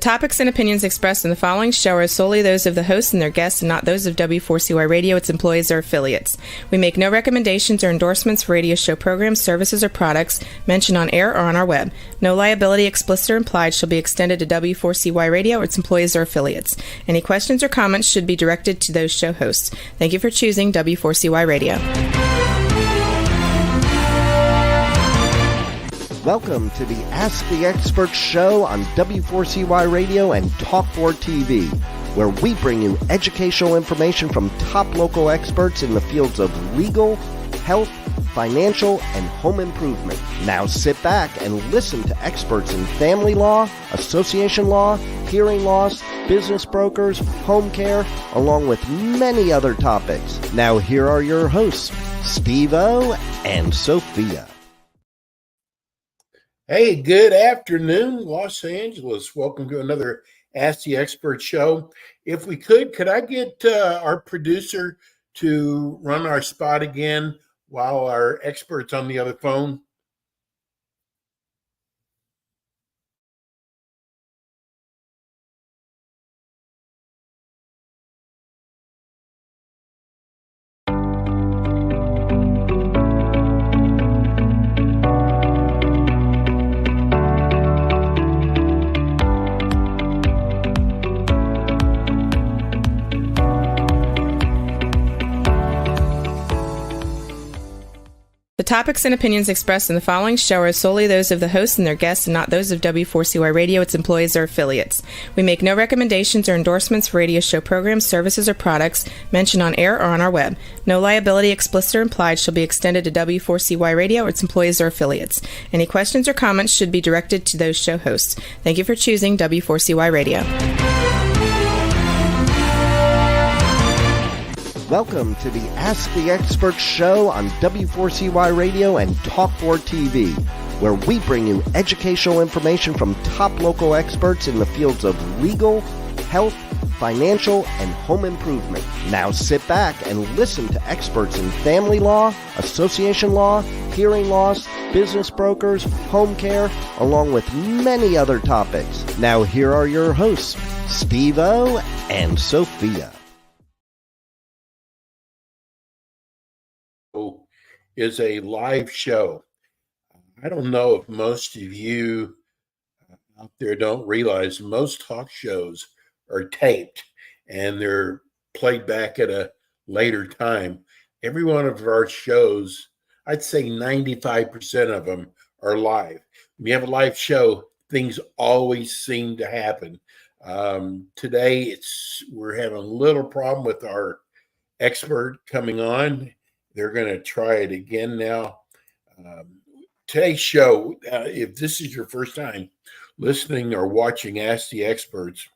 The topics and opinions expressed in the following show are solely those of the host and their guests and not those of W4CY Radio, its employees, or affiliates. We make no recommendations or endorsements for radio show programs, services, or products mentioned on air or on our web. No liability, explicit or implied, shall be extended to W4CY Radio or its employees or affiliates. Any questions or comments should be directed to those show hosts. Thank you for choosing W4CY Radio. Welcome to the Ask the Expert show on W4CY Radio and Talk4 TV, where we bring you educational information from top local experts in the fields of legal, health, financial, and home improvement. Now sit back and listen to experts in family law, association law, hearing loss, business brokers, home care, along with many other topics. Now here are your hosts, Steve-O and Sophia. Hey, good afternoon, Los Angeles. Welcome to another Ask the Expert show. If we could I get our producer to run our spot again while our expert's on the other phone? The topics and opinions expressed in the following show are solely those of the host and their guests and not those of W4CY Radio, its employees, or affiliates. We make no recommendations or endorsements for radio show programs, services, or products mentioned on air or on our web. No liability, explicit or implied, shall be extended to W4CY Radio or its employees or affiliates. Any questions or comments should be directed to those show hosts. Thank you for choosing W4CY Radio. Welcome to the Ask the Expert show on W4CY Radio and Talk4 TV, where we bring you educational information from top local experts in the fields of legal, health, financial, and home improvement. Now sit back and listen to experts in family law, association law, hearing loss, business brokers, home care, along with many other topics. Now here are your hosts, Steve-O and Sophia. Is a live show. I don't know if most of you out there don't realize most talk shows are taped and they're played back at a later time. Every one of our shows, I'd say 95% of them are live. When you have a live show, things always seem to happen. Today, we're having a little problem with our expert coming on. They're going to try it again now. Today's show, if this is your first time listening or watching Ask the Experts,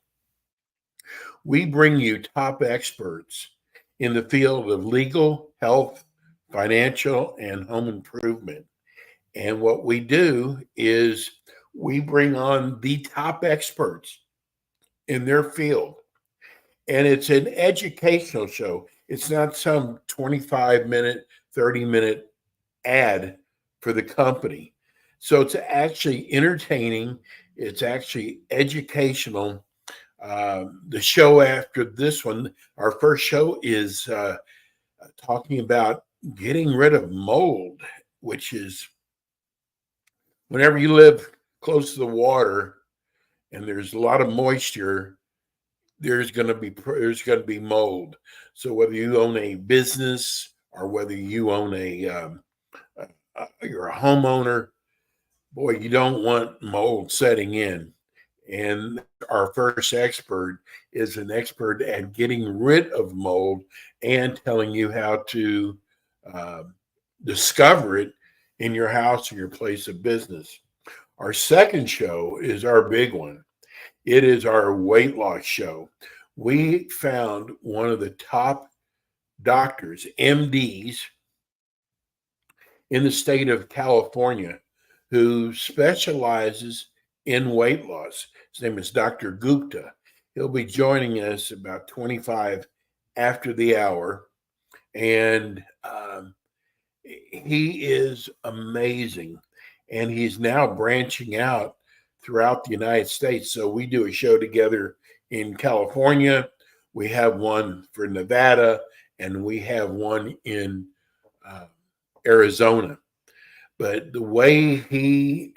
we bring you top experts in the field of legal, health, financial, and home improvement. And what we do is we bring on the top experts in their field. And it's an educational show. It's not some 25-minute, 30-minute ad for the company. So it's actually entertaining. It's actually educational. The show after this one, our first show is talking about getting rid of mold, which is whenever you live close to the water and there's a lot of moisture, there's going to be mold. So whether you own a business or whether you own you're a homeowner, boy, you don't want mold setting in. And our first expert is an expert at getting rid of mold and telling you how to discover it in your house or your place of business. Our second show is our big one. It is our weight loss show. We found one of the top doctors, MDs, in the state of California who specializes in weight loss. His name is Dr. Gupta. He'll be joining us about 25 after the hour. And he is amazing. And he's now branching out throughout the United States. So we do a show together in California. We have one for Nevada, and we have one in Arizona. But the way he's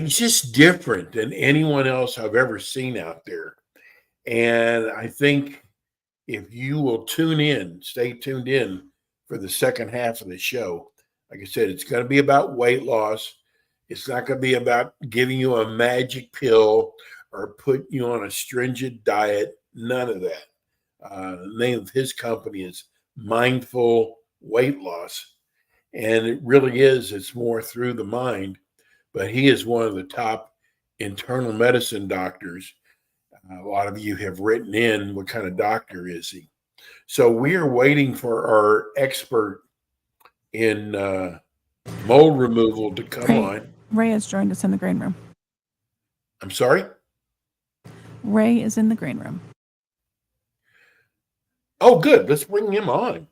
just different than anyone else I've ever seen out there. And I think if you will stay tuned in for the second half of the show. Like I said, it's going to be about weight loss. It's not going to be about giving you a magic pill or putting you on a stringent diet. None of that. The name of his company is Mindful Weight Loss. And it really is, it's more through the mind. But he is one of the top internal medicine doctors. A lot of you have written in, what kind of doctor is he? So we are waiting for our expert in mold removal to come on. Ray has joined us in the green room. I'm sorry? Ray is in the green room. Oh, good. Let's bring him on.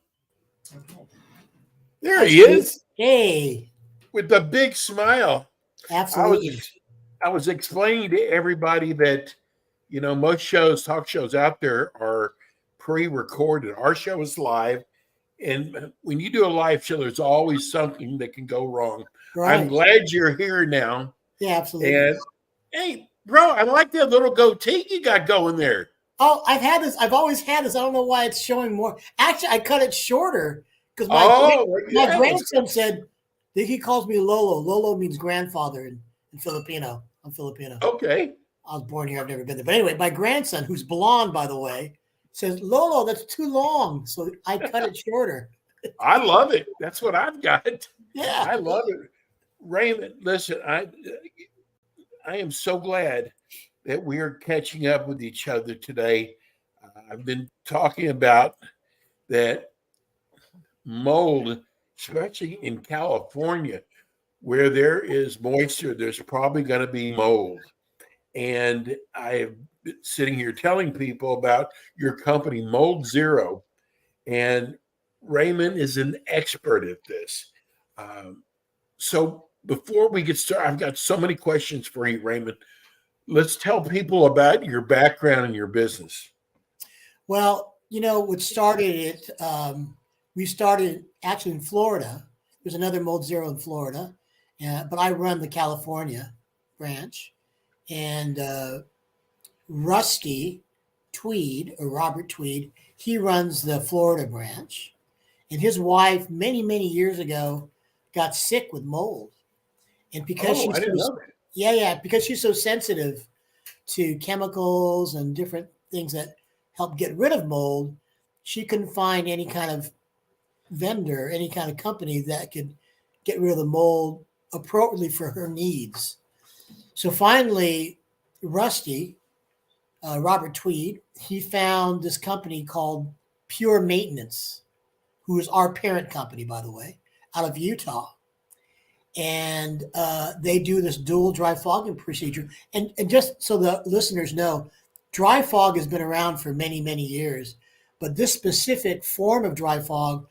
There he is. Hey. With the big smile. Absolutely. I was explaining to everybody that, most talk shows out there are pre-recorded. Our show is live. And when you do a live show, there's always something that can go wrong. Right. I'm glad you're here now. Yeah, absolutely. And hey, bro, I like that little goatee you got going there. Oh, I've always had this. I don't know why it's showing more. Actually, I cut it shorter because my grandson said that he calls me Lolo. Lolo means grandfather in Filipino. I'm Filipino. Okay. I was born here. I've never been there. But anyway, my grandson, who's blonde, by the way, says, Lolo, that's too long. So I cut it shorter. I love it. That's what I've got. Yeah. I love it. Raymond, listen, I am so glad that we are catching up with each other today. I've been talking about that mold, especially in California, where there is moisture, there's probably going to be mold. And I've been sitting here telling people about your company, Mold Zero. And Raymond is an expert at this. So before we get started, I've got so many questions for you, Raymond. Let's tell people about your background and your business. Well, what started it, we started actually in Florida. There's another Mold Zero in Florida, but I run the California branch. And Rusty Tweed, or Robert Tweed, he runs the Florida branch. And his wife, many, many years ago, got sick with mold. And because because she's so sensitive to chemicals and different things that help get rid of mold, she couldn't find any kind of vendor, any kind of company that could get rid of the mold appropriately for her needs. So finally, Rusty, Robert Tweed, he found this company called Pure Maintenance, who is our parent company, by the way, out of Utah. And they do this dual dry fogging procedure. And just so the listeners know, dry fog has been around for many, many years. But this specific form of dry fog,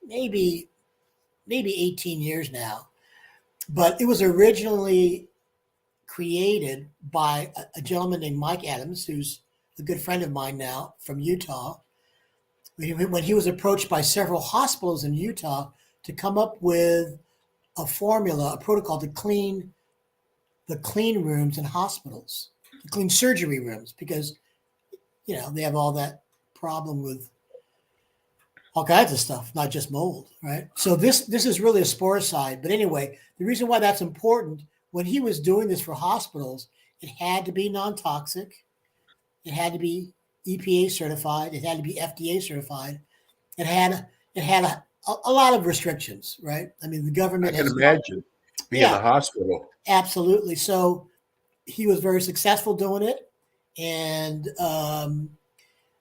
maybe 18 years now. But it was originally created by a gentleman named Mike Adams, who's a good friend of mine now from Utah. When he was approached by several hospitals in Utah to come up with a formula, a protocol to clean the clean rooms in hospitals, to clean surgery rooms, because, they have all that problem with all kinds of stuff, not just mold, right? So this is really a sporicide. But anyway, the reason why that's important, when he was doing this for hospitals, it had to be non-toxic. It had to be EPA certified. It had to be FDA certified. It had a lot of restrictions, right? I mean, the government. I can imagine being in a hospital. Absolutely. So he was very successful doing it, and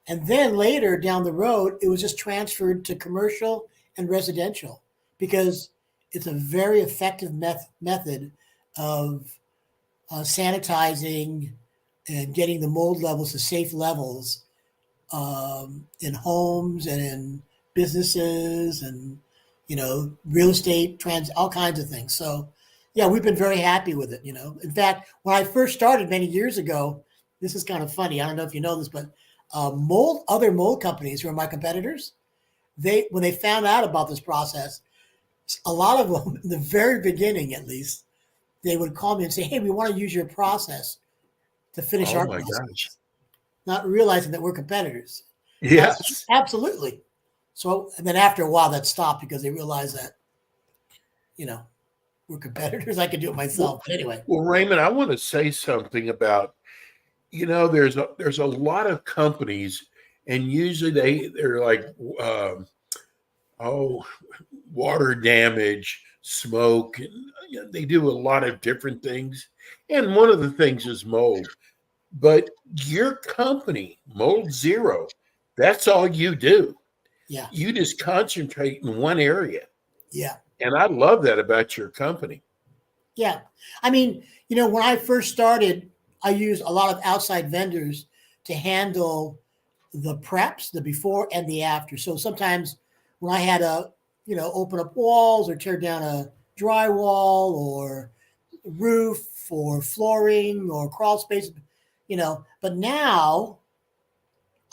then later down the road, it was just transferred to commercial and residential because it's a very effective method of sanitizing and getting the mold levels to safe levels in homes and in businesses and, real estate, all kinds of things. So Yeah, we've been very happy with it. In fact, when I first started many years ago, this is kind of funny. I don't know if you know this, but other mold companies who are my competitors, when they found out about this process, a lot of them, in the very beginning at least, they would call me and say, "Hey, we want to use your process to finish Oh our my process," gosh. not realizing that we're competitors. Yes. Absolutely. So, and then after a while, that stopped because they realized that, you know, we're competitors. I could do it myself. But anyway, Well, Raymond, I want to say something about, there's a lot of companies, and usually they're like, oh, water damage, smoke, and they do a lot of different things. And one of the things is mold. But your company, Mold Zero, that's all you do. yeah, You just concentrate in one area. yeah, And I love that about your company. yeah. I mean, when I first started, I used a lot of outside vendors to handle the preps, the before and the after. So sometimes when I had to, open up walls or tear down a drywall or roof or flooring or crawl space, but now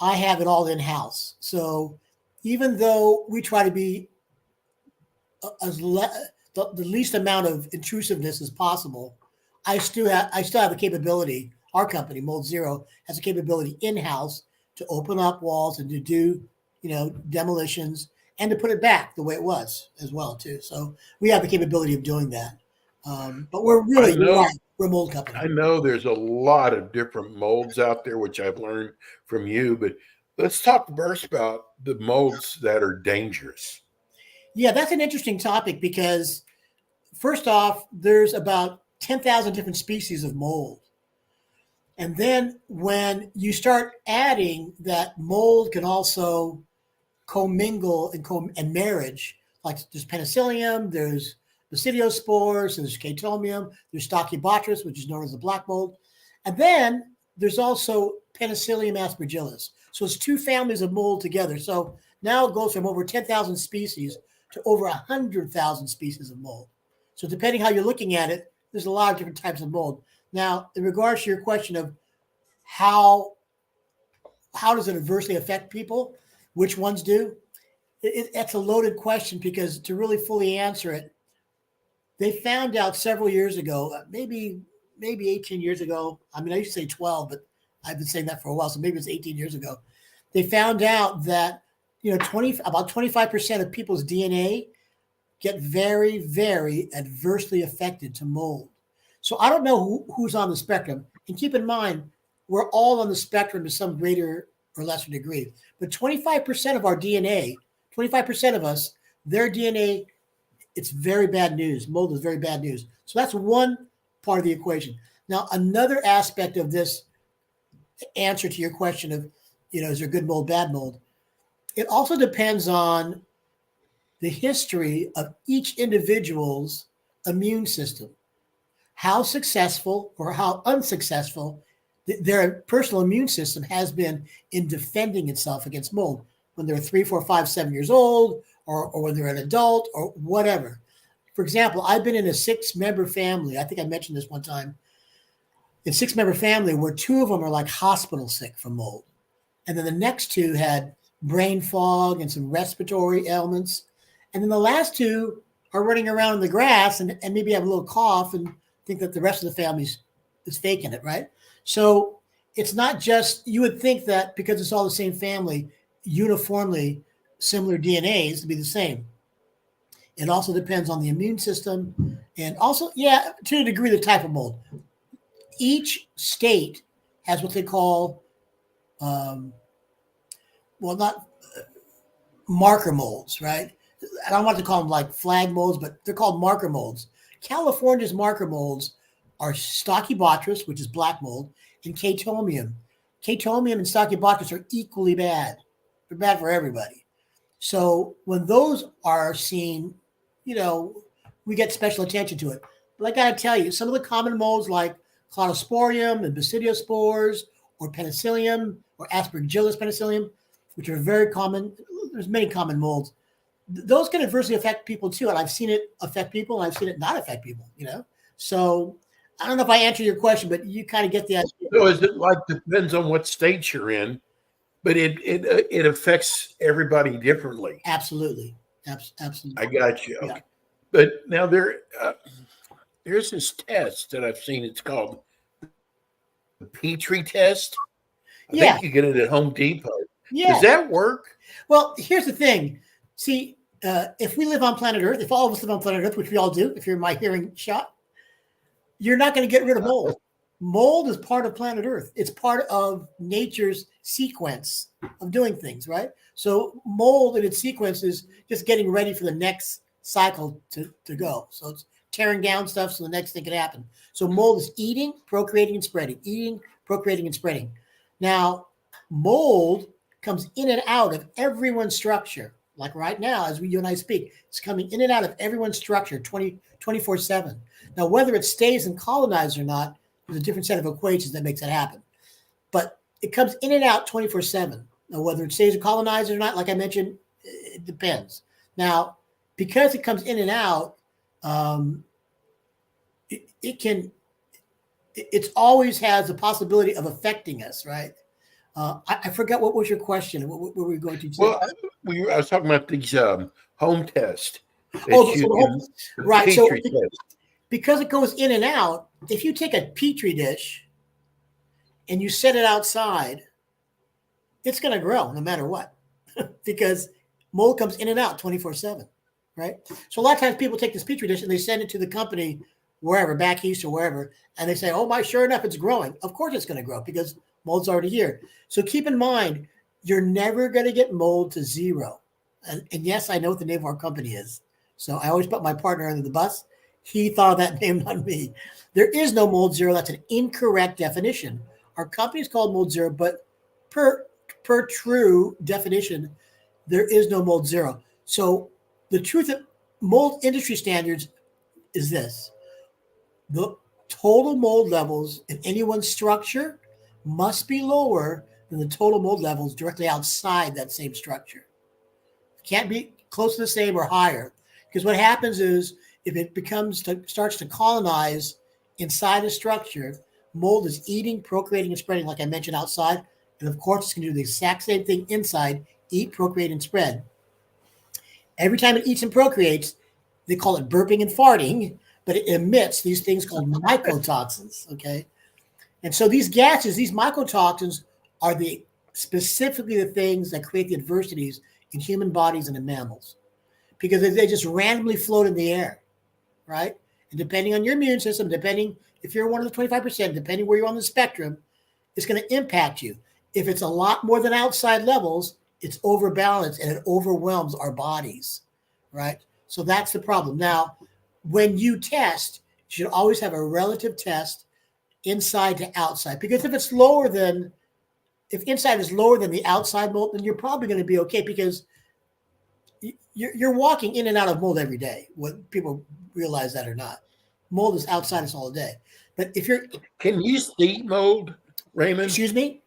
I have it all in house. So even though we try to be the least amount of intrusiveness as possible, I still have the capability. Our company, Mold Zero, has a capability in house to open up walls and to do demolitions and to put it back the way it was as well too. So we have the capability of doing that. But we're I really, you're know right, we're a mold company. I know there's a lot of different molds out there, which I've learned from you, but let's talk first about the molds that are dangerous. Yeah, that's an interesting topic because first off, there's about 10,000 different species of mold. And then when you start adding that mold can also commingle and marriage, like there's penicillium, there's basidiospores, there's chaetomium, there's stachybotrys, which is known as the black mold. And then there's also penicillium aspergillus. So it's two families of mold together. So now it goes from over 10,000 species to over 100,000 species of mold. So depending how you're looking at it, there's a lot of different types of mold. Now, in regards to your question of how does it adversely affect people, which ones do? That's a loaded question because to really fully answer it, they found out several years ago, maybe 18 years ago. I mean, I used to say 12, but I've been saying that for a while, so maybe it's 18 years ago. They found out that about 25% of people's DNA get very, very adversely affected to mold. So I don't know who's on the spectrum. And keep in mind, we're all on the spectrum to some greater or lesser degree. But 25% of our DNA, 25% of us, their DNA, it's very bad news. Mold is very bad news. So that's one part of the equation. Now, another aspect of this answer to your question of, is there good mold, bad mold? It also depends on the history of each individual's immune system, how successful or how unsuccessful their personal immune system has been in defending itself against mold when they're 3, 4, 5, 7 years old, or when they're an adult or whatever. For example, I've been in a 6-member family. I think I mentioned this one time. In 6-member family where 2 of them are like hospital sick from mold. And then the next 2 had brain fog and some respiratory ailments. And then the last 2 are running around in the grass and maybe have a little cough and think that the rest of the family is faking it, right? So it's not just, you would think that because it's all the same family, uniformly similar DNAs to be the same. It also depends on the immune system and also, to a degree, the type of mold. Each state has what they call, not marker molds, right? I don't want to call them like flag molds, but they're called marker molds. California's marker molds are Stachybotrys, which is black mold, and chaetomium. Chaetomium and Stachybotrys are equally bad. They're bad for everybody. So when those are seen, we get special attention to it. But I got to tell you, some of the common molds like cladosporium and basidiospores or penicillium or aspergillus penicillium, which are very common. There's many common molds. those can adversely affect people too. And I've seen it affect people, and I've seen it not affect people, So I don't know if I answered your question, but you kind of get the idea. So is it like depends on what state you're in, but it affects everybody differently. Absolutely. Absolutely. I got you. Yeah. Okay. But now there's this test that I've seen. It's called the Petri test. I think you get it at Home Depot. Yeah. Does that work? Well, here's the thing. See, if we live on planet Earth, if all of us live on planet Earth, which we all do, if you're in my hearing shot, you're not going to get rid of mold. Mold is part of planet Earth. It's part of nature's sequence of doing things, right? So mold in its sequence is just getting ready for the next cycle to go. So it's tearing down stuff so the next thing can happen. So mold is eating, procreating, and spreading. Eating, procreating, and spreading. Now, mold comes in and out of everyone's structure. Like right now, as you and I speak, it's coming in and out of everyone's structure 24/7. Now, whether it stays and colonized or not, there's a different set of equations that makes it happen. But it comes in and out 24/7. Now, whether it stays and colonized or not, like I mentioned, it depends. Now, because it comes in and out, it always has the possibility of affecting us, right? I forgot what was your question. What were we going to say? Well, I was talking about these home tests. Right. So because it goes in and out, if you take a Petri dish and you set it outside, it's going to grow no matter what, because mold comes in and out 24/7, right? So a lot of times people take this Petri dish and they send it to the company wherever, back east or wherever, and they say, "Oh sure enough, it's growing." Of course, it's going to grow because mold's already here. So keep in mind, you're never going to get mold to zero. And yes, I know what the name of our company is. So I always put my partner under the bus. He thought of that name, not me. There is no mold zero. That's an incorrect definition. Our company is called Mold Zero, but per true definition, there is no mold zero. So the truth of mold industry standards is this: the total mold levels in any one structure must be lower than the total mold levels directly outside that same structure. It can't be close to the same or higher, because what happens is if it starts to colonize inside a structure, mold is eating, procreating, and spreading, like I mentioned, outside. And of course, it's going to do the exact same thing inside: eat, procreate, and spread. Every time it eats and procreates, they call it burping and farting, but it emits these things called mycotoxins, okay? And so these gases, these mycotoxins, are specifically the things that create the adversities in human bodies and in mammals, because they just randomly float in the air, right? And depending on your immune system, depending if you're one of the 25%, depending where you're on the spectrum, it's going to impact you. If it's a lot more than outside levels, it's overbalanced and it overwhelms our bodies, right? So that's the problem. Now, when you test, you should always have a relative test inside to outside, because if inside is lower than the outside mold, then you're probably going to be okay, because you're walking in and out of mold every day, whether people realize that or not. Mold is outside us all day. But if you're... Can you see mold, Raymond? Excuse me?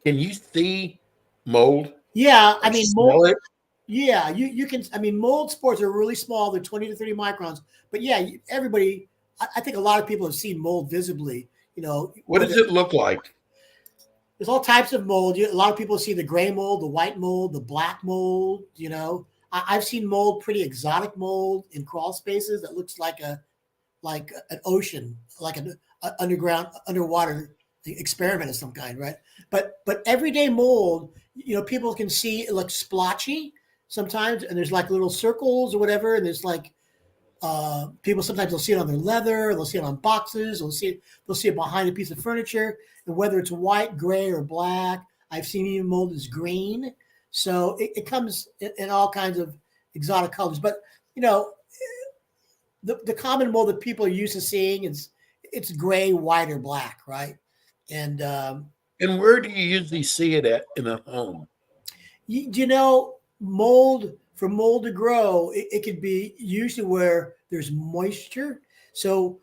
Can you see mold? Yeah, I mean, mold. It? Yeah, you can. I mean, mold spores are really small. They're 20 to 30 microns. But yeah, everybody, I think a lot of people have seen mold visibly. What does it look like? There's all types of mold. A lot of people see the gray mold, the white mold, the black mold. I've seen mold, pretty exotic mold in crawl spaces that looks like an ocean, like an underwater experiment of some kind, right? But everyday mold, people can see it looks splotchy sometimes, and there's like little circles or whatever, and there's like people sometimes they'll see it on their leather, they'll see it on boxes, they'll see it behind a piece of furniture, and whether it's white, gray, or black. I've seen even mold is green, so it comes in all kinds of exotic colors. But the common mold that people are used to seeing it's gray, white, or black, right? And where do you usually see it at in a home? Mold, for mold to grow, it could be usually where there's moisture. So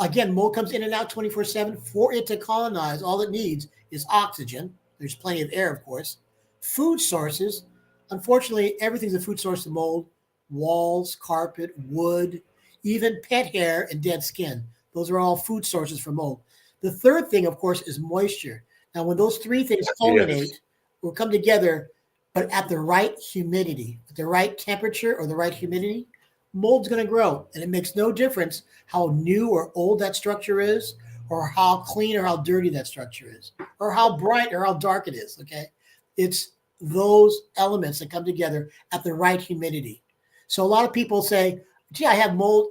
again, mold comes in and out 24/7. For it to colonize, all it needs is oxygen. There's plenty of air, of course. Food sources, unfortunately, everything's a food source of mold: walls, carpet, wood, even pet hair and dead skin. Those are all food sources for mold. The third thing, of course, is moisture. Now, when those three things culminate or come together, but at the right humidity, at the right temperature or the right humidity, mold's going to grow. And it makes no difference how new or old that structure is, or how clean or how dirty that structure is, or how bright or how dark it is. Okay. It's those elements that come together at the right humidity. So a lot of people say, gee, I have mold.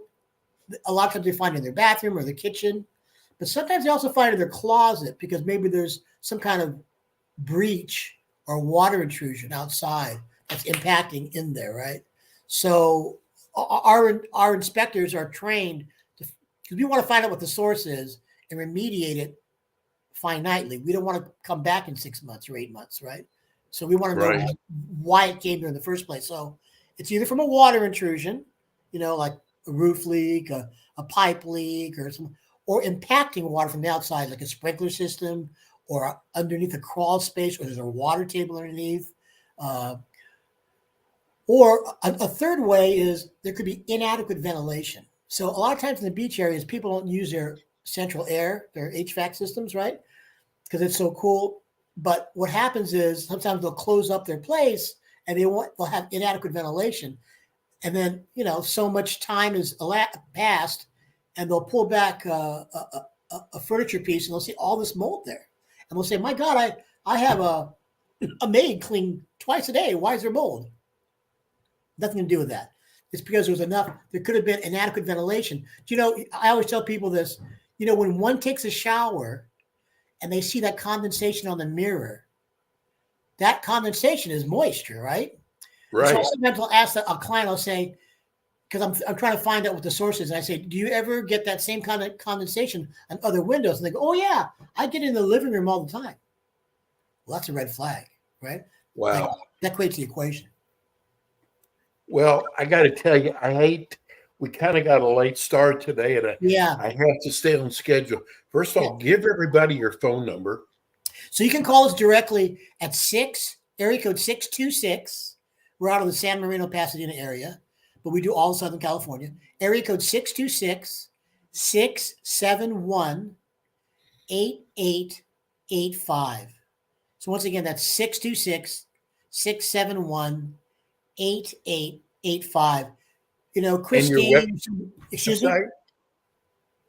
A lot of times they find it in their bathroom or their kitchen, but sometimes they also find it in their closet because maybe there's some kind of breach or water intrusion outside that's impacting in there, right? So our inspectors are trained to, because we want to find out what the source is and remediate it finitely. We don't want to come back in 6 months or 8 months, right? So we want to know why it came there in the first place. So it's either from a water intrusion, like a roof leak, a pipe leak, or impacting water from the outside, like a sprinkler system, or underneath a crawl space, or there's a water table underneath. Or a third way is there could be inadequate ventilation. So a lot of times in the beach areas, people don't use their central air, their HVAC systems, right? Because it's so cool. But what happens is sometimes they'll close up their place and they'll have inadequate ventilation. And then, so much time is passed and they'll pull back a furniture piece and they'll see all this mold there. And they'll say, my God, I have a maid clean twice a day. Why is there mold? Nothing to do with that. It's because there could have been inadequate ventilation. I always tell people this, when one takes a shower and they see that condensation on the mirror, that condensation is moisture, right? Right. So sometimes I'll ask a client, I'll say, because I'm trying to find out what the source is. And I say, do you ever get that same kind of condensation on other windows? And they go, oh yeah, I get it in the living room all the time. Well, that's a red flag, right? Wow. That creates the equation. Well, I got to tell you, we kind of got a late start today, and I have to stay on schedule. First of all, give everybody your phone number. So you can call us directly at area code 626. We're out of the San Marino, Pasadena area, but we do all of Southern California. Area code 626-671-8885. So once again, that's 626-671-8885. 8885. Christine, excuse me?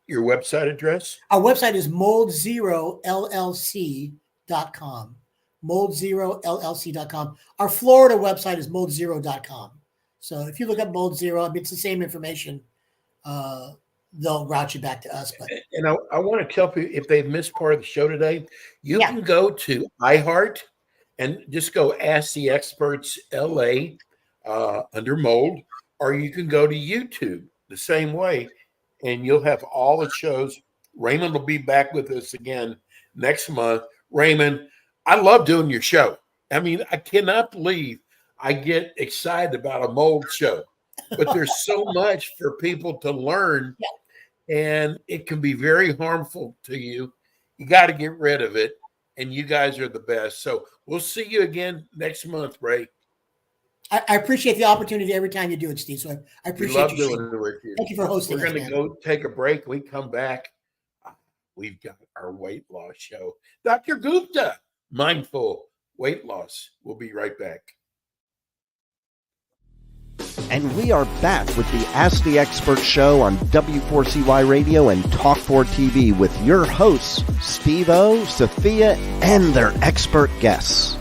Your website address? Our website is moldzerolollc.com. moldzerolollc.com. Our Florida website is moldzero.com. So if you look up Mold Zero, it's the same information. They'll route you back to us. And I want to tell people, if they've missed part of the show today, you can go to iHeart and just go Ask the Experts LA under mold, or you can go to YouTube the same way, and you'll have all the shows. Raymond will be back with us again next month. Raymond, I love doing your show. I mean, I cannot believe I get excited about a mold show, but there's so much for people to learn, and it can be very harmful to you. You got to get rid of it, and you guys are the best. So we'll see you again next month, Ray. I appreciate the opportunity every time you do it, Steve. So I appreciate you. Love doing it with you. Thank you for hosting. We're going to go take a break. We come back. We've got our weight loss show. Dr. Gupta, Mindful Weight Loss. We'll be right back. And we are back with the Ask the Expert show on W4CY Radio and Talk4 TV with your hosts, Steve-O, Sophia, and their expert guests.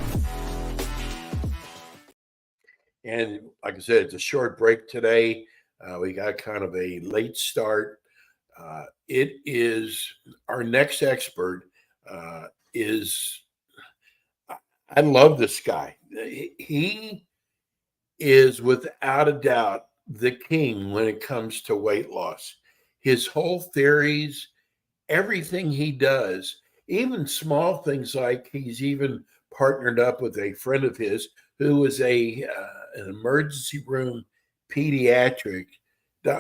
And like I said, it's a short break today. We got kind of a late start. It is our next expert I love this guy. He is without a doubt the king when it comes to weight loss. His whole theories, everything he does, even small things like he's even partnered up with a friend of his who is an emergency room pediatric,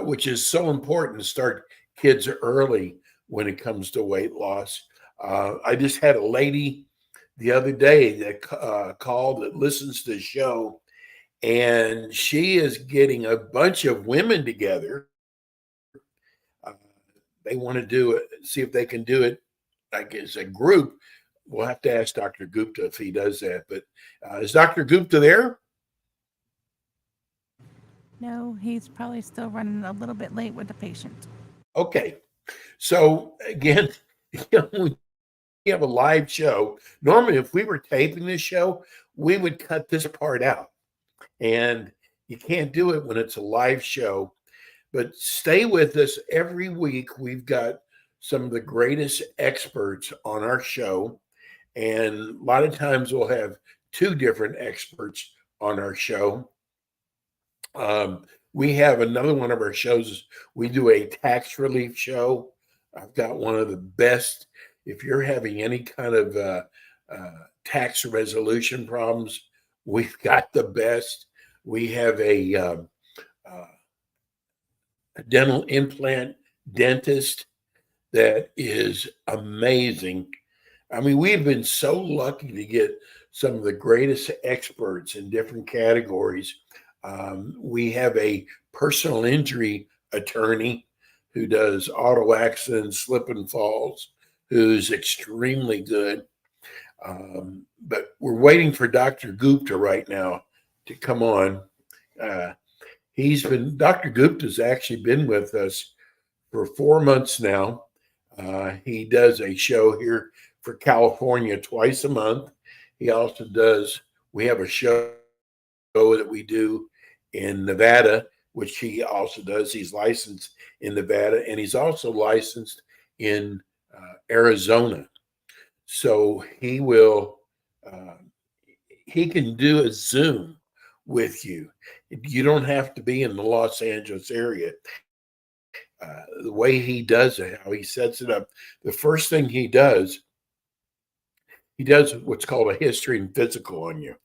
which is so important to start kids early when it comes to weight loss. I just had a lady the other day that called that listens to the show, and she is getting a bunch of women together. Uh, they want to do it, see if they can do it, I guess, a group. We'll have to ask Dr. Gupta if he does that. But is Dr. Gupta there? No, he's probably still running a little bit late with the patient. Okay. So again, we have a live show. Normally, if we were taping this show, we would cut this part out. And you can't do it when it's a live show. But stay with us every week. We've got some of the greatest experts on our show. And a lot of times we'll have two different experts on our show. We have another one of our shows. We do a tax relief show. I've got one of the best. If you're having any kind of tax resolution problems, we've got the best. We have a dental implant dentist that is amazing. I mean, we've been so lucky to get some of the greatest experts in different categories. We have a personal injury attorney who does auto accidents, slip and falls, who's extremely good. But we're waiting for Dr. Gupta right now to come on. Dr. Gupta's actually been with us for 4 months now. He does a show here for California twice a month. He also we have a show that we do in Nevada, which he also does. He's licensed in Nevada, and he's also licensed in Arizona. So he can do a Zoom with you. You don't have to be in the Los Angeles area. The way he does it, how he sets it up, the first thing he does what's called a history and physical on you.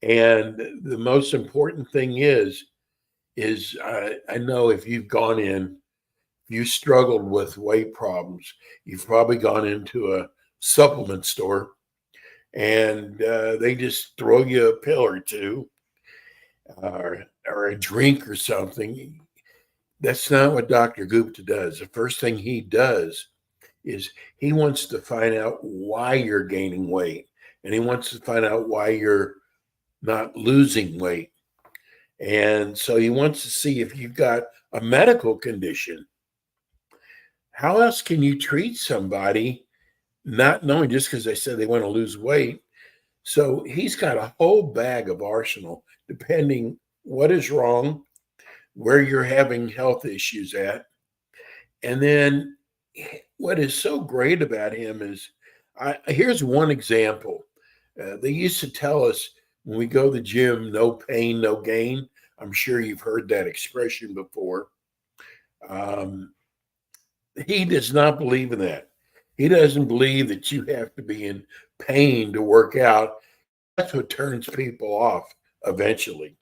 And the most important thing is I know if you've gone in, you struggled with weight problems, you've probably gone into a supplement store and they just throw you a pill or two or a drink or something. That's not what Dr. Gupta does. The first thing he does is he wants to find out why you're gaining weight, and he wants to find out why you're not losing weight. And so he wants to see if you've got a medical condition. How else can you treat somebody not knowing just because they said they want to lose weight? So he's got a whole bag of arsenal, depending what is wrong, where you're having health issues at. And then what is so great about him is, here's one example. They used to tell us when we go to the gym, no pain, no gain. I'm sure you've heard that expression before. He does not believe in that. He doesn't believe that you have to be in pain to work out. That's what turns people off eventually.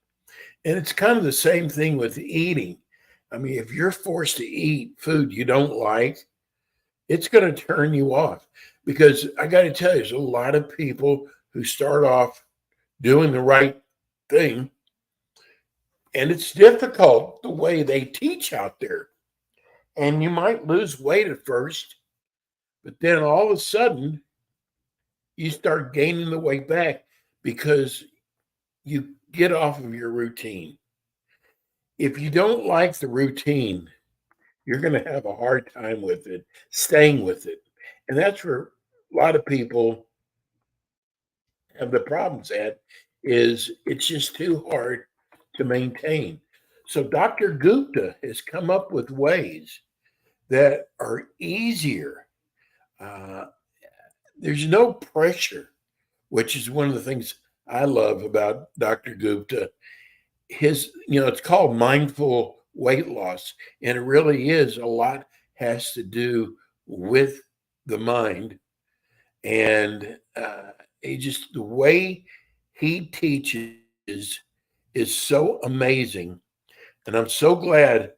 And it's kind of the same thing with eating. I mean, if you're forced to eat food you don't like, it's going to turn you off. Because I got to tell you, there's a lot of people who start off doing the right thing, and it's difficult the way they teach out there. And you might lose weight at first, but then all of a sudden, you start gaining the weight back because you get off of your routine. If you don't like the routine, you're going to have a hard time with it, staying with it. And that's where a lot of people have the problems at, is it's just too hard to maintain. So Dr. Gupta has come up with ways that are easier. There's no pressure, which is one of the things I love about Dr. Gupta. It's called mindful weight loss, and it really is a lot has to do with the mind. And the way he teaches is so amazing. And I'm so glad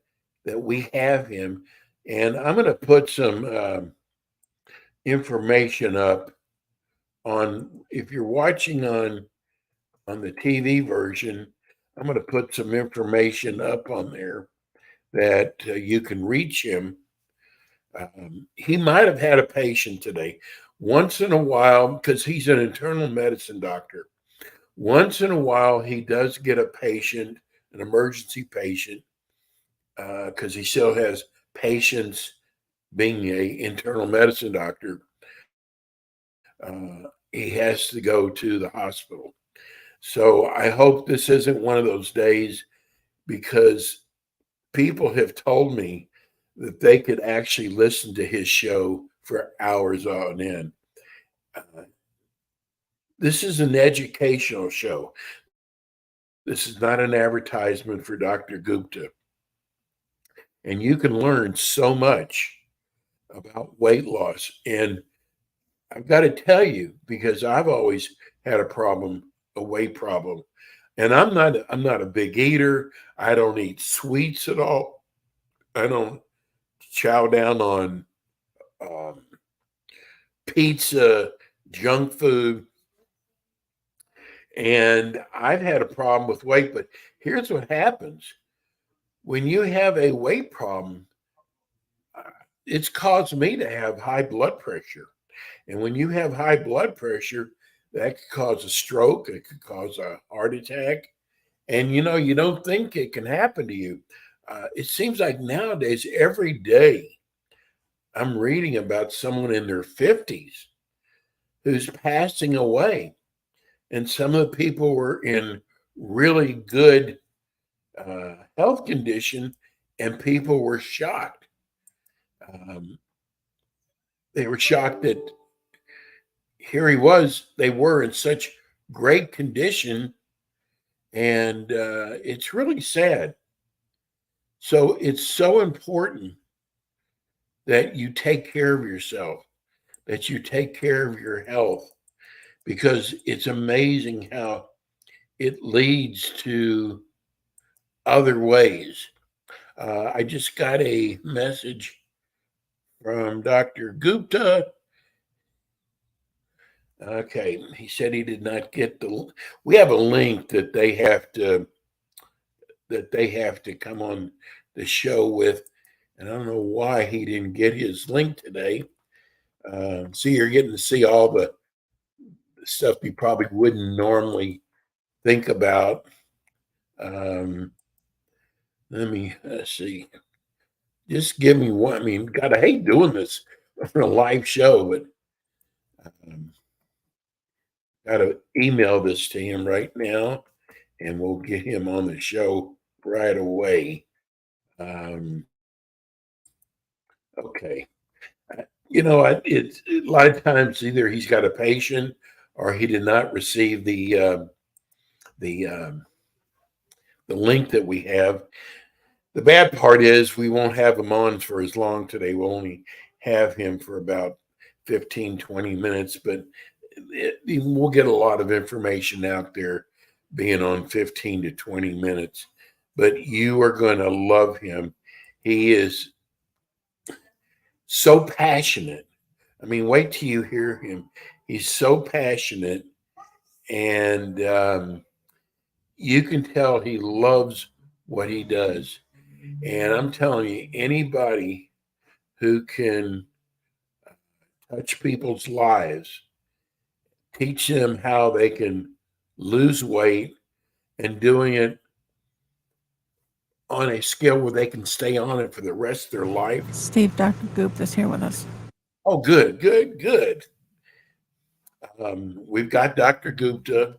that we have him. And I'm going to put some information up on, if you're watching on the TV version, I'm going to put some information up on there that you can reach him. He might have had a patient today. Once in a while, because he's an internal medicine doctor, once in a while he does get a patient, an emergency patient, because he still has patients being an internal medicine doctor. He has to go to the hospital. So I hope this isn't one of those days, because people have told me that they could actually listen to his show for hours on end. This is an educational show. This is not an advertisement for Dr. Gupta. And you can learn so much about weight loss. And I've got to tell you, because I've always had a weight problem. And I'm not a big eater. I don't eat sweets at all. I don't chow down on pizza, junk food. And I've had a problem with weight, but here's what happens. When you have a weight problem, it's caused me to have high blood pressure. And when you have high blood pressure, that could cause a stroke, it could cause a heart attack. And you don't think it can happen to you. It seems like nowadays, every day, I'm reading about someone in their 50s who's passing away. And some of the people were in really good health condition, and people were shocked. They were shocked that they were in such great condition, and it's really sad. So it's so important that you take care of yourself, that you take care of your health, because it's amazing how it leads to other ways. I just got a message from Dr. Gupta. Okay, he said he did not get we have a link that they have to come on the show with, and I don't know why he didn't get his link today. See, you're getting to see all the stuff you probably wouldn't normally think about. Let me see. Just give me one. I mean, God, I hate doing this for a live show, but got to email this to him right now, and we'll get him on the show right away. Okay. It's a lot of times either he's got a patient or he did not receive the link that we have. The bad part is we won't have him on for as long today. We'll only have him for about 15, 20 minutes, but we'll get a lot of information out there being on 15 to 20 minutes. But you are going to love him. He is so passionate. I mean, wait till you hear him. He's so passionate, and you can tell he loves what he does. And I'm telling you, anybody who can touch people's lives, teach them how they can lose weight, and doing it on a scale where they can stay on it for the rest of their life. Steve, Dr. Goop is here with us. Oh, good. We've got Dr. Gupta.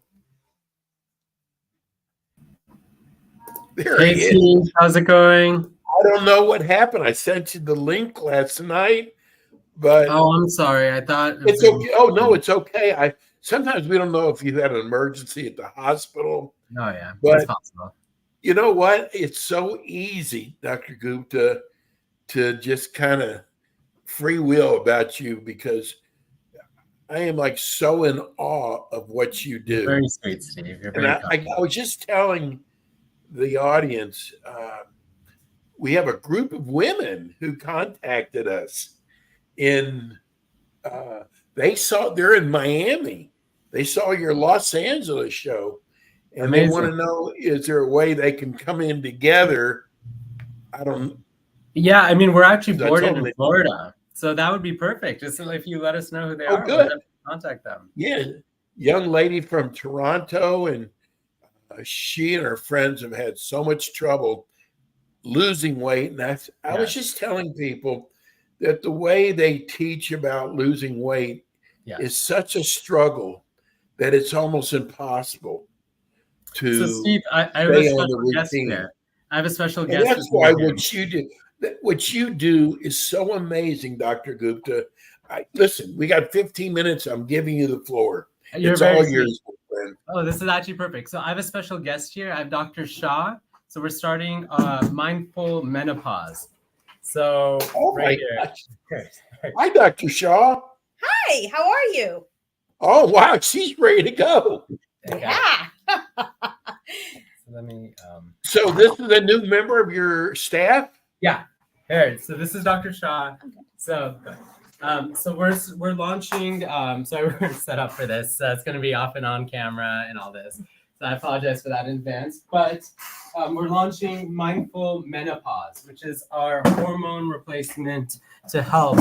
There he is. Steve, how's it going? I don't know what happened. I sent you the link last night, but I'm sorry. I thought it's okay. Oh no, it's okay. Sometimes we don't know if you had an emergency at the hospital. Oh yeah, but it's possible. You know what? It's so easy, Dr. Gupta, to just kind of freewheel about you, because I am like so in awe of what you do. You're very sweet, Steve. You're very I was just telling the audience, we have a group of women who contacted us they're in Miami. They saw your Los Angeles show, and they want to know, is there a way they can come in together? I don't. Yeah, I mean, we're actually boarded in Florida, so that would be perfect. Just if you let us know who they are, good. We'll contact them. Yeah, young lady from Toronto, and she and her friends have had so much trouble losing weight. And I was just telling people that the way they teach about losing weight is such a struggle that it's almost impossible to so Steve, I have a special guest here. I have a special guest. And that's why what you do is so amazing, Dr. Gupta. Listen, we got 15 minutes. I'm giving you the floor. It's all yours, friend. Oh, this is actually perfect. So I have a special guest here. I have Dr. Shaw. So we're starting mindful menopause. So right here. Hi, Dr. Shaw. Hi, how are you? Oh, wow. She's ready to go. Yeah. So let me. So this is a new member of your staff? Yeah. Here. So this is Dr. Shaw. So we're launching. So we're set up for this. It's going to be off and on camera and all this. So I apologize for that in advance. But we're launching Mindful Menopause, which is our hormone replacement to help,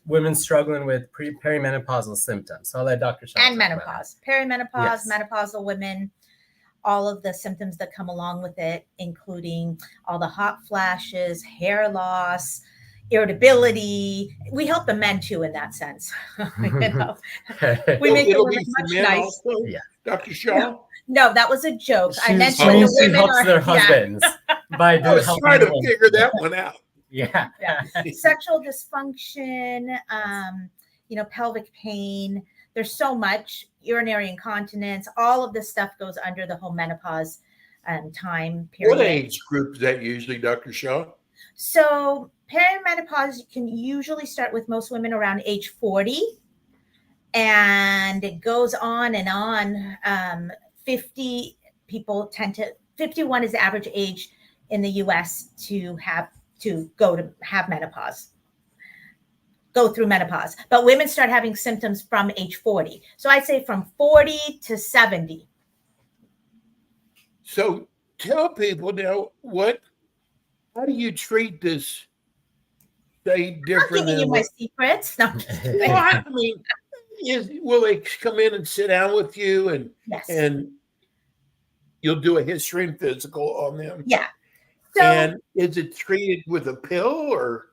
women struggling with perimenopausal symptoms. So I'll let Dr. Shaw. And menopause, perimenopause, menopausal women, all of the symptoms that come along with it, including all the hot flashes, hair loss, irritability. We help the men too in that sense. We make it much nice. Yeah. Dr. Shaw? No, that was a joke. I mentioned the women helps their husbands by I was trying to figure that one out. Yeah. Sexual dysfunction, pelvic pain. There's so much, urinary incontinence. All of this stuff goes under the whole menopause time period. What age group is that usually, Dr. Shaw? So perimenopause can usually start with most women around age 40. And it goes on and on. 50 people 51 is the average age in the US to have menopause, go through menopause. But women start having symptoms from age 40. So I'd say from 40 to 70. So tell people now, how do you treat this? Say different. I'm giving you my secrets. No, I mean, will they come in and sit down with you and you'll do a history and physical on them? Yeah. So, and is it treated with a pill or?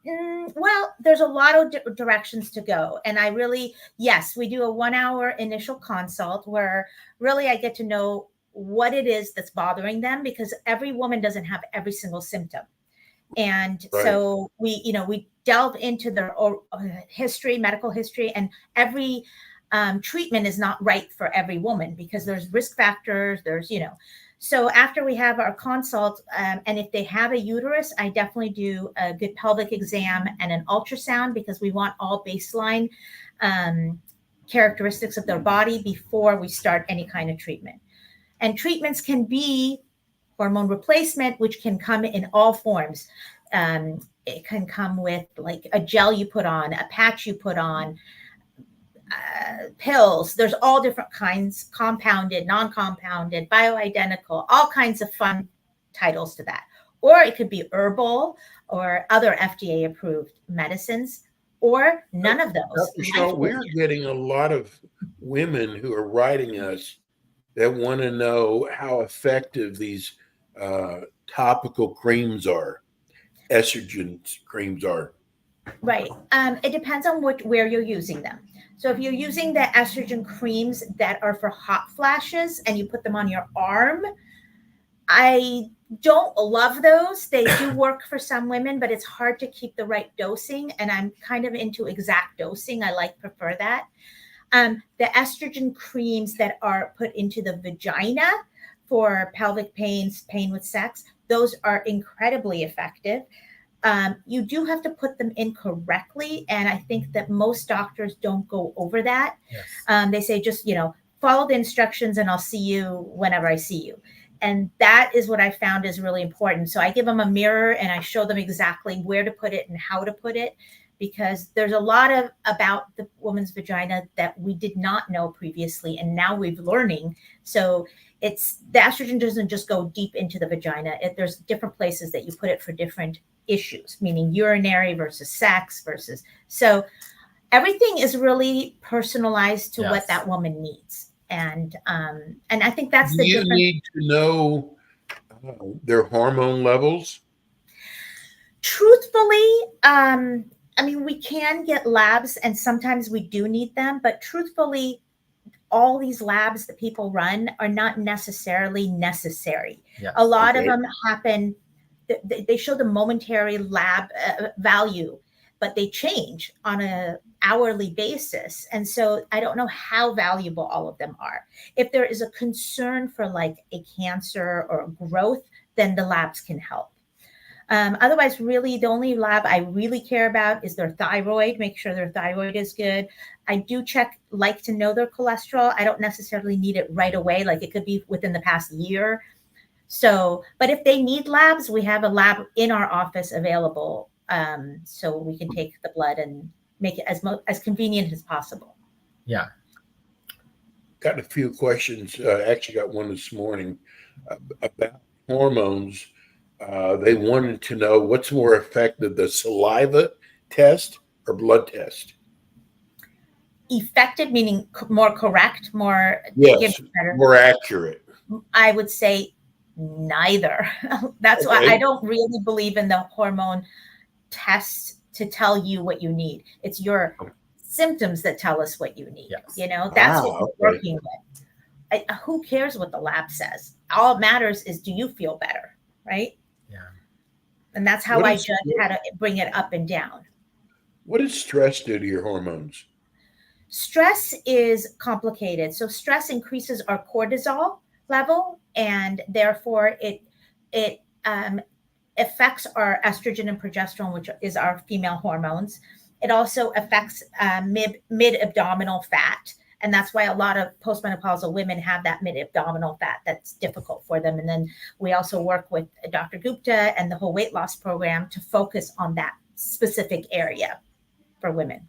Well, there's a lot of directions to go. And we do a 1 hour initial consult where really I get to know what it is that's bothering them, because every woman doesn't have every single symptom. And so we delve into their history, medical history, and every treatment is not right for every woman because there's risk factors, So after we have our consult, and if they have a uterus, I definitely do a good pelvic exam and an ultrasound, because we want all baseline characteristics of their body before we start any kind of treatment. And treatments can be hormone replacement, which can come in all forms. It can come with like a gel you put on, a patch you put on, pills. There's all different kinds, compounded, non-compounded, bioidentical, all kinds of fun titles to that. Or it could be herbal or other FDA approved medicines, or none of those. Dr. Shaw, we're getting a lot of women who are writing us that want to know how effective these topical creams are, estrogen creams are. Right. It depends on where you're using them. So if you're using the estrogen creams that are for hot flashes and you put them on your arm, I don't love those. They do work for some women, but it's hard to keep the right dosing. And I'm kind of into exact dosing. I prefer that. The estrogen creams that are put into the vagina for pelvic pains, pain with sex, those are incredibly effective. You do have to put them in correctly. And I think that most doctors don't go over that. Yes. They say, just, follow the instructions and I'll see you whenever I see you. And that is what I found is really important. So I give them a mirror and I show them exactly where to put it and how to put it, because there's a lot about the woman's vagina that we did not know previously, and now we're learning. So it's the estrogen doesn't just go deep into the vagina. There's different places that you put it for different issues, meaning urinary versus sex versus. So everything is really personalized to what that woman needs, and I think that's the difference. You need to know their hormone levels. Truthfully, I mean, we can get labs, and sometimes we do need them, but truthfully, all these labs that people run are not necessarily necessary. Yes. A lot of them happen, they show the momentary lab value, but they change on an hourly basis. And so I don't know how valuable all of them are. If there is a concern for like a cancer or a growth, then the labs can help. Otherwise, really, the only lab I really care about is their thyroid, make sure their thyroid is good. I do like to know their cholesterol. I don't necessarily need it right away. Like it could be within the past year. So, but if they need labs, we have a lab in our office available. So we can take the blood and make it as convenient as possible. Yeah. Got a few questions. Actually got one this morning about hormones. They wanted to know what's more effective, the saliva test or blood test? Effective meaning more correct, more more accurate. I would say neither. That's why I don't really believe in the hormone test to tell you what you need. It's your symptoms that tell us what you need. Yes. You know, that's what we're working with. Who cares what the lab says? All it matters is, do you feel better, right? Yeah. And that's how I judge how to bring it up and down. What does stress do to your hormones? Stress is complicated. So stress increases our cortisol level, and therefore it affects our estrogen and progesterone, which is our female hormones. It also affects mid-abdominal fat. And that's why a lot of postmenopausal women have that mid-abdominal fat that's difficult for them. And then we also work with Dr. Gupta and the whole weight loss program to focus on that specific area for women.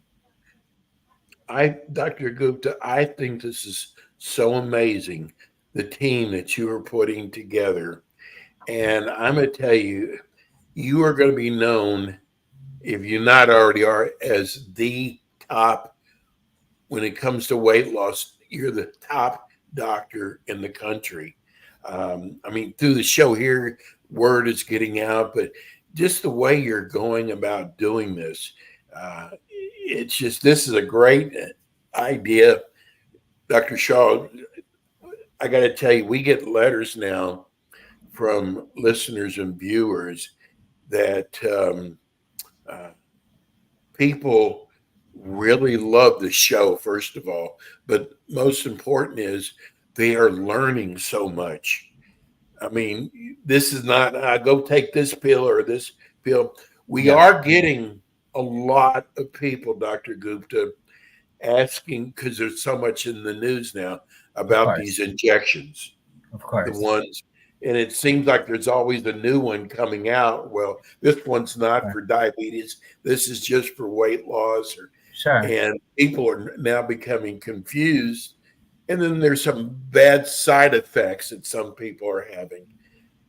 Dr. Gupta, I think this is so amazing, the team that you are putting together. And I'm going to tell you, you are going to be known, if you not already are, as the top. When it comes to weight loss, you're the top doctor in the country. I mean, through the show here, word is getting out, but just the way you're going about doing this, it's just, this is a great idea. Dr. Shaw, I got to tell you, we get letters now from listeners and viewers that people really love the show, first of all, but most important is they are learning so much. I mean, this is not go take this pill or this pill. We are getting a lot of people, Dr. Gupta, asking, because there's so much in the news now about these injections. Of course. The ones, and it seems like there's always a new one coming out. Well, this one's not for diabetes. This is just for weight loss. And people are now becoming confused. And then there's some bad side effects that some people are having.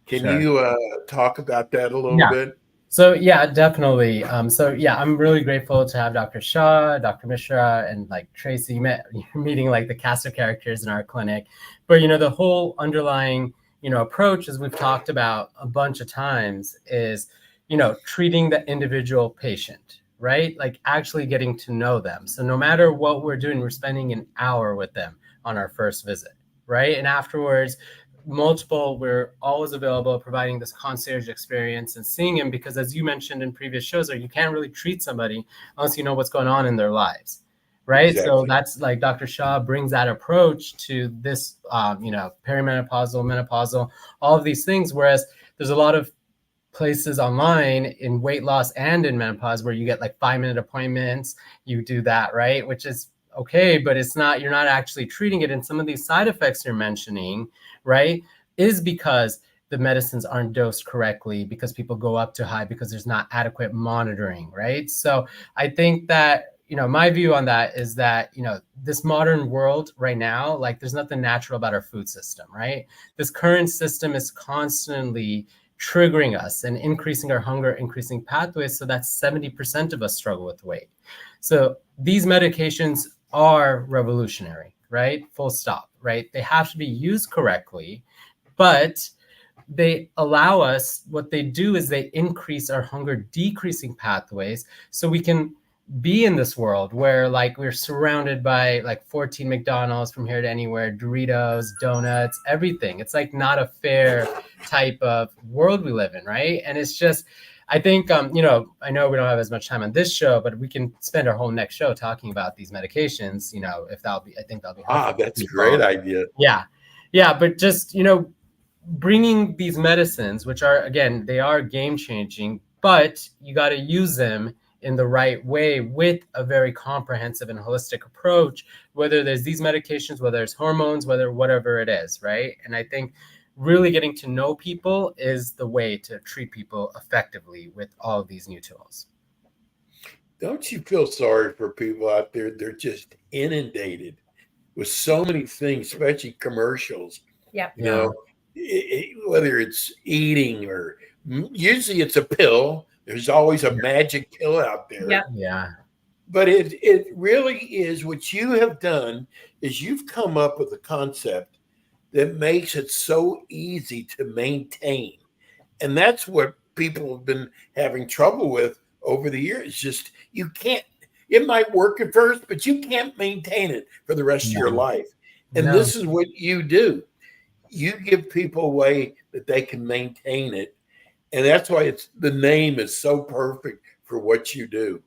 Can you talk about that a little bit? So, yeah, definitely. I'm really grateful to have Dr. Shaw, Dr. Mishra, and like Tracy meeting like the cast of characters in our clinic. But, you know, the whole underlying, approach, as we've talked about a bunch of times, is, treating the individual patient, right? Like actually getting to know them. So no matter what we're doing, we're spending an hour with them on our first visit, right? And afterwards, we're always available, providing this concierge experience and seeing them, because as you mentioned in previous shows, you can't really treat somebody unless you know what's going on in their lives, right? Exactly. So that's like Dr. Shaw brings that approach to this, perimenopausal, menopausal, all of these things, whereas there's a lot of places online in weight loss and in menopause where you get like 5-minute appointments, you do that, right? Which is okay, but you're not actually treating it. And some of these side effects you're mentioning, right, is because the medicines aren't dosed correctly because people go up too high because there's not adequate monitoring, right? So I think that, my view on that is that, this modern world right now, like there's nothing natural about our food system, right? This current system is constantly triggering us and increasing our hunger, increasing pathways, so that 70% of us struggle with weight. So these medications are revolutionary, right? Full stop, right? They have to be used correctly, but they allow us, what they do is they increase our hunger decreasing pathways so we can be in this world where like we're surrounded by like 14 McDonald's from here to anywhere, Doritos, donuts, everything. It's like not a fair type of world we live in, right? And it's just, I think, I know we don't have as much time on this show, but we can spend our whole next show talking about these medications, if I think that'll be helpful. That's a great idea. Yeah. But just, bringing these medicines, which are, again, they are game changing, but you got to use them in the right way with a very comprehensive and holistic approach, whether there's these medications, whether it's hormones, whatever it is, right? And I think really getting to know people is the way to treat people effectively with all of these new tools. Don't you feel sorry for people out there? They're just inundated with so many things, especially commercials. Yeah. Whether it's eating or usually it's a pill. There's always a magic pill out there. Yeah. But it really is, what you have done is you've come up with a concept that makes it so easy to maintain. And that's what people have been having trouble with over the years. Just, you can't, it might work at first, but you can't maintain it for the rest of your life. And this is what you do. You give people a way that they can maintain it. And that's why the name is so perfect for what you do.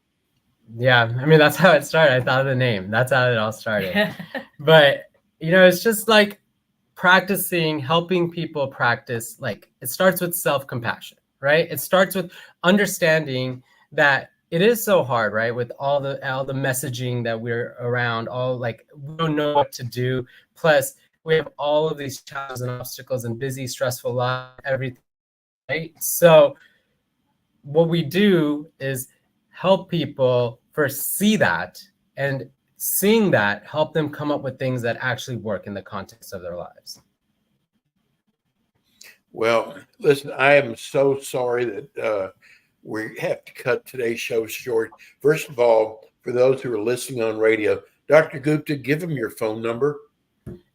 Yeah. I mean, that's how it started. I thought of the name. That's how it all started. But, it's just like practicing, helping people practice. Like, it starts with self-compassion, right? It starts with understanding that it is so hard, right? With all the messaging that we're around, we don't know what to do. Plus, we have all of these challenges and obstacles and busy, stressful life, everything. Right? So what we do is help people first see that, and seeing that help them come up with things that actually work in the context of their lives. Well, listen, I am so sorry that we have to cut today's show short. First of all, for those who are listening on radio, Dr. Gupta, give them your phone number.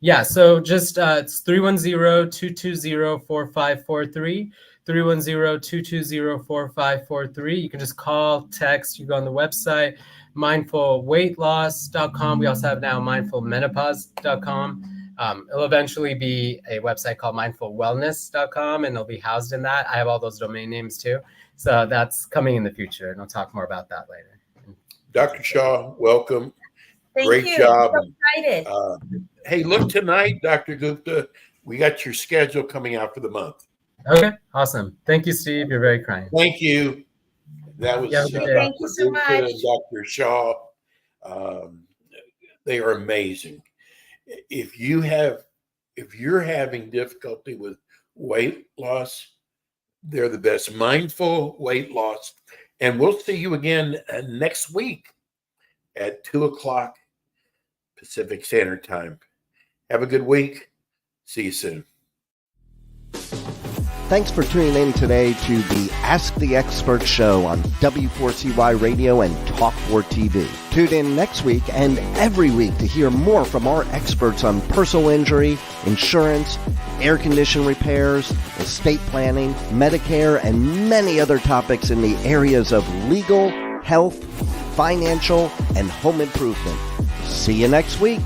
Yeah, so just it's 310-220-4543. 310-220-4543. You can just call, text, you go on the website, mindfulweightloss.com. We also have now mindfulmenopause.com. It'll eventually be a website called mindfulwellness.com, and it'll be housed in that. I have all those domain names too. So that's coming in the future, and I'll talk more about that later. Dr. Shaw, welcome. Great job. I'm so excited. Hey, look tonight, Dr. Gupta, we got your schedule coming out for the month. Okay, awesome. Thank you, Steve. You're very kind. Thank you. That was thank you so much. and Dr. Shaw. They are amazing. If you're having difficulty with weight loss, they're the best. Mindful Weight Loss. And we'll see you again next week at 2:00 Pacific Standard Time. Have a good week. See you soon. Thanks for tuning in today to the Ask the Expert show on W4CY Radio and Talk4 TV. Tune in next week and every week to hear more from our experts on personal injury, insurance, air condition repairs, estate planning, Medicare, and many other topics in the areas of legal, health, financial, and home improvement. See you next week.